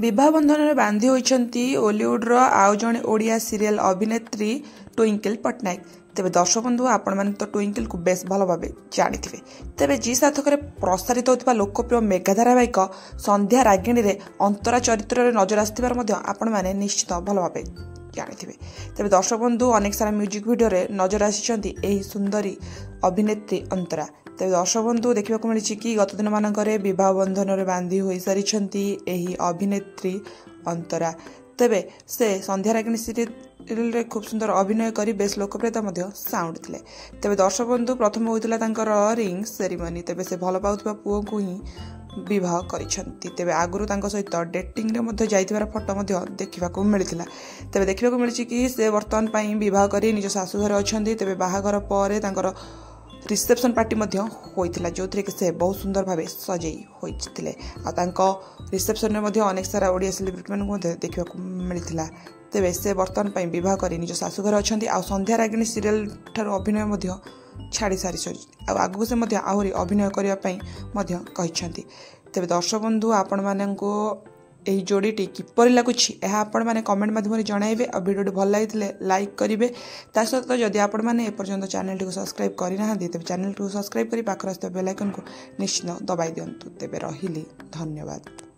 विवाह बंधन में बांधी होती ओलीउड्र आउ जड़े ओडिया सीरियल अभिनेत्री ट्विंकल पट्टनायक। तेरे दर्शक बंधु आपण मैंने तो ट्विंकल को बेस भल भाव जानी थे। तेरे जी सार्थक प्रसारित होता लोकप्रिय मेगा धारावाहिक संध्या रागिणी रे अंतरा चरित्र नजर आसवर आपण मैंने निश्चित भल भाव जानी थे। तेरे दर्शक बंधु अनेक सारा म्यूजिक वीडियो रे नजर आसी सुंदरी अभिनेत्री अंतरा। तेज दर्शक बंधु देखा मिली कि गत दिन मानक बह बंधन में बांधी हो सारी अभिनेत्री अंतरा। तेबे से संध्या रागिणी सीरियल रे खूब सुंदर अभिनय करी बेस लोकप्रियता साउंड थे। तेबे दर्शक बंधु प्रथम होता रिंग सेरिमनी। तेबे से भल पाउथबा पुओ को ही विवाह करिसेंती। तेबे आगुरु तांको सहित डेटिंग रे मध्ये जाइतिबार फोटो देखा मिलता। तेबे देखा मिली कि से वर्तमान पई विवाह करी निज शाशु घर अछंती। तेबे बाहाघर पर तांकर रिसेप्शन पार्टी होइतिला जो थरे कि से बहुत सुंदर भाव सजई होइतिले। आ तांको रिसेप्शन में अनेक सारा ओडिया सेलिब्रिटी मानकु देखा मिलता। तेबे से वर्तमान पई विवाह करी निज शाशु घर अछंती। आ संध्या रागिणी सीरियल ठारो अभिनय छाड़ी सारी आगु से आहरी अभिनय करने कहते। तेरे दर्शक बंधु आपण मानू यही जोड़ीटी किपर लगुच आपण मैंने कमेंट माध्यम जनइबे। और वीडियो भल लगी लाइक करेंगे। ता सहित जदि आपण मैंने एपर्यंत चैनल टी सब्सक्राइब करना तेज चैनल टी सब्सक्राइब कर पाखर बेल आइकन को निश्चित दबाई दिंतु। तेरे रही धन्यवाद।